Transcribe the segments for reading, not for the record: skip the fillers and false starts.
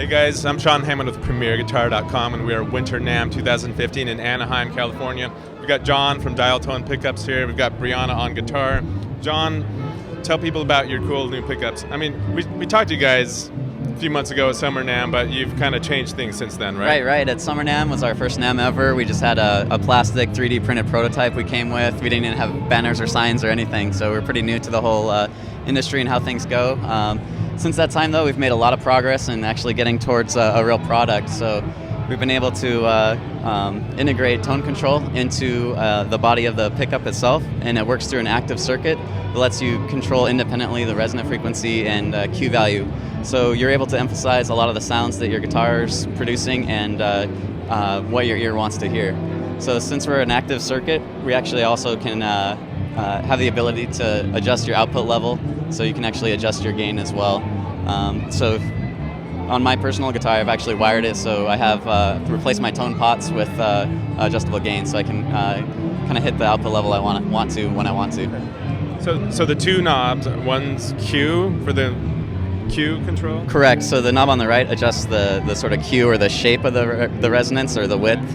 guys, I'm Sean Hammond with PremierGuitar.com, and we are Winter NAMM 2015 in Anaheim, California. We've got John from Dialtone Pickups here. We've got Brianna on guitar. John, tell people about your cool new pickups. I mean, we talked to you guys a few months ago at Summer NAMM, but you've kind of changed things since then, right? Right. At Summer NAMM was our first NAMM ever. We just had a plastic 3D printed prototype we came with. We didn't even have banners or signs or anything, so we're pretty new to the whole industry and how things go. Since that time, though, we've made a lot of progress in actually getting towards a real product. So we've been able to integrate tone control into the body of the pickup itself, and it works through an active circuit that lets you control independently the resonant frequency and Q value. So you're able to emphasize a lot of the sounds that your guitar is producing and what your ear wants to hear. So since we're an active circuit, we actually also can have the ability to adjust your output level, so you can actually adjust your gain as well. So on my personal guitar, I've actually wired it, so I have replaced my tone pots with adjustable gain, so I can kind of hit the output level I want to when I want to. So the two knobs, one's Q for the Q control? Correct. So the knob on the right adjusts the sort of Q or the shape of the resonance or the width.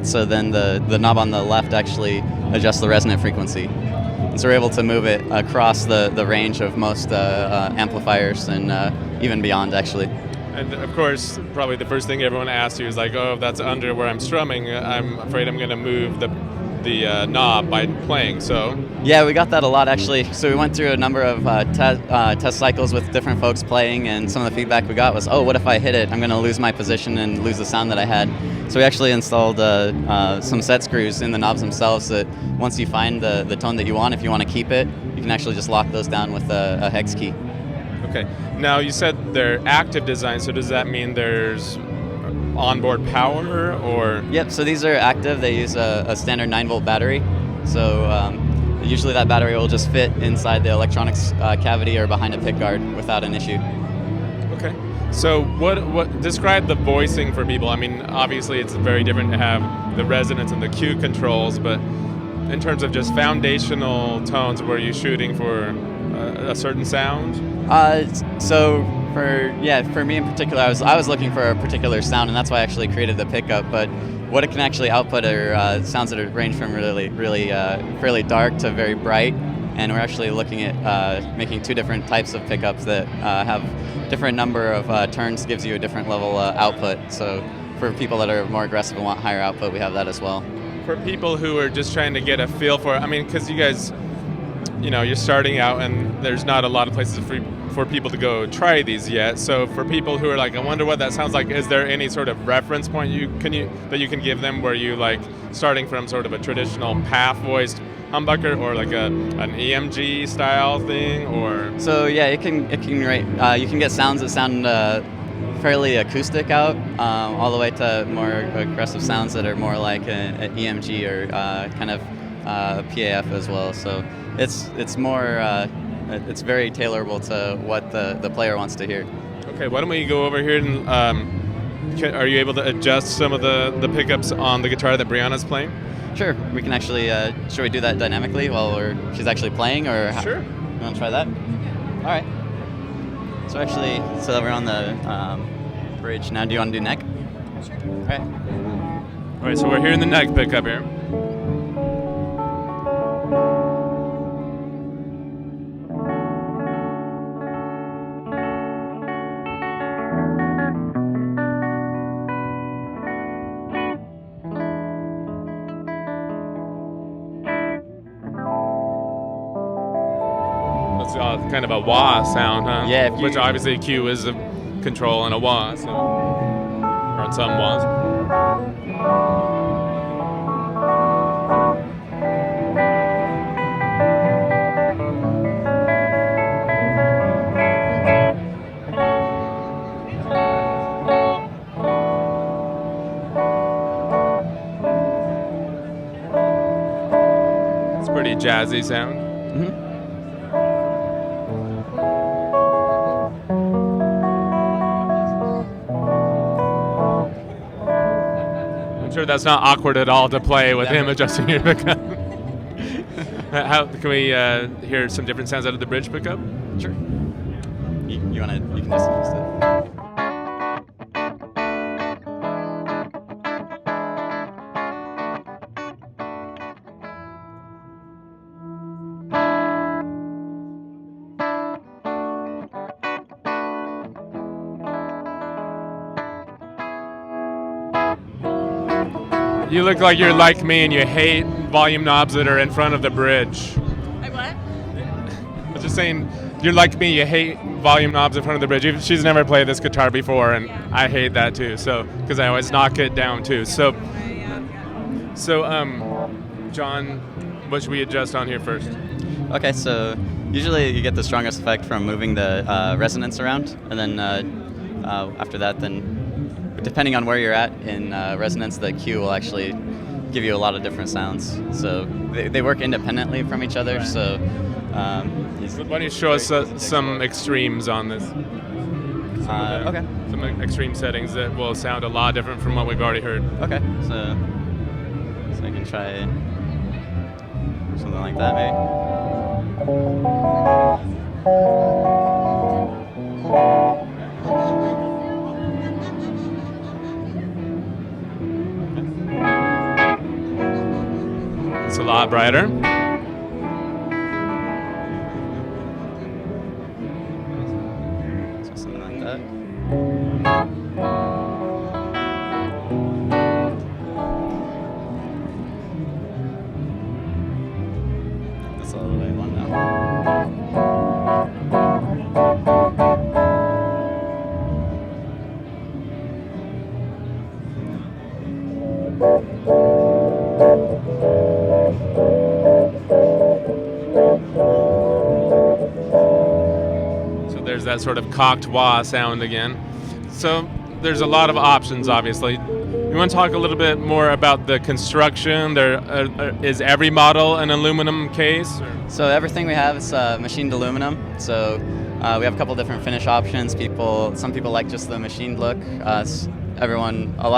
So then the knob on the left actually adjusts the resonant frequency. And so we're able to move it across the range of most amplifiers and even beyond, actually. And of course, probably the first thing everyone asks you is like, oh, if that's under where I'm strumming, I'm afraid I'm going to move the knob by playing, so... Yeah, we got that a lot, actually. So we went through a number of test cycles with different folks playing, and some of the feedback we got was, oh, what if I hit it? I'm going to lose my position and lose the sound that I had. So we actually installed some set screws in the knobs themselves that once you find the tone that you want, if you want to keep it, you can actually just lock those down with a hex key. Okay. Now, you said they're active design, so does that mean there's onboard power, or? Yep, so these are active. They use a standard 9-volt battery. So usually that battery will just fit inside the electronics cavity or behind a pick guard without an issue. Okay. So what describe the voicing for people? I mean, obviously it's very different to have the resonance and the Q controls, but in terms of just foundational tones, were you shooting for a certain sound? So for me in particular, I was looking for a particular sound, and that's why I actually created the pickup. But what it can actually output are sounds that range from really fairly dark to very bright. And we're actually looking at making two different types of pickups that have different number of turns, gives you a different level output. So for people that are more aggressive and want higher output, we have that as well. For people who are just trying to get a feel for it, I mean, because you guys, you're starting out and there's not a lot of places for people to go try these yet. So for people who are like, I wonder what that sounds like, is there any sort of reference point that you can give them where you like starting from sort of a traditional half-voiced humbucker or like an EMG style thing, or? So yeah, you can get sounds that sound fairly acoustic out, all the way to more aggressive sounds that are more like an EMG or kind of PAF as well. So it's more it's very tailorable to what the player wants to hear. Okay, why don't we go over here and are you able to adjust some of the pickups on the guitar that Brianna's playing? Sure, we can actually. Should we do that dynamically while she's actually playing, or sure? You want to try that? All right. So we're on the bridge now. Do you want to do neck? Sure. All right. All right. So we're hearing the neck pickup here. Kind of a wah sound, huh? Yeah. Which obviously Q is a control and a wah, so or some wahs. It's a pretty jazzy sound. Mm-hmm. Sure, that's not awkward at all to play with him adjusting your pickup. How can we hear some different sounds out of the bridge pickup? Sure. You can just use it. You look like you're like me and you hate volume knobs that are in front of the bridge. Like what? I was just saying, you're like me, you hate volume knobs in front of the bridge. She's never played this guitar before, and I hate that too, so, because I always knock it down too. So, John, what should we adjust on here first? Okay, so usually you get the strongest effect from moving the resonance around, and then after that, then depending on where you're at in resonance, the Q will actually give you a lot of different sounds. So they work independently from each other. Right. So Why don't you show us some extremes on this? Okay. Some extreme settings that will sound a lot different from what we've already heard. Okay. So I can try something like that, maybe. It's a lot brighter. So something like that. That's all the way I want now. So there's that sort of cocked wah sound again. So there's a lot of options, obviously. You want to talk a little bit more about the construction? Is every model an aluminum case? Or? So everything we have is machined aluminum. So we have a couple different finish options. Some people like just the machined look. Lots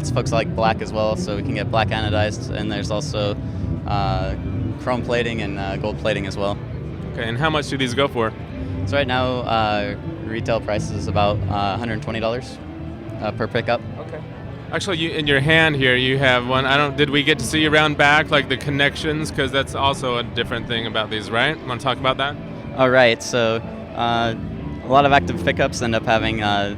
of folks like black as well. So we can get black anodized, and there's also chrome plating and gold plating as well. Okay, and how much do these go for? So right now, retail price is about $120 per pickup. Okay. Actually, in your hand here, you have one. Did we get to see around back, like the connections? Because that's also a different thing about these, right? Want to talk about that? All right. So a lot of active pickups end up having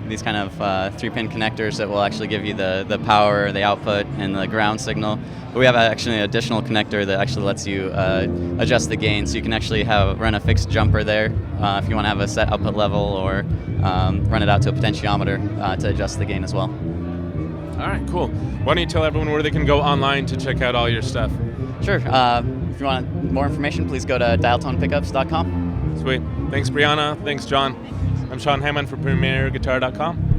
these kind of 3-pin connectors that will actually give you the power, the output, and the ground signal. But we have actually an additional connector that actually lets you adjust the gain. So you can actually run a fixed jumper there if you want to have a set output level, or run it out to a potentiometer to adjust the gain as well. All right, cool. Why don't you tell everyone where they can go online to check out all your stuff? Sure. If you want more information, please go to dialtonepickups.com. Sweet. Thanks, Brianna. Thanks, John. I'm Sean Hammond for PremierGuitar.com.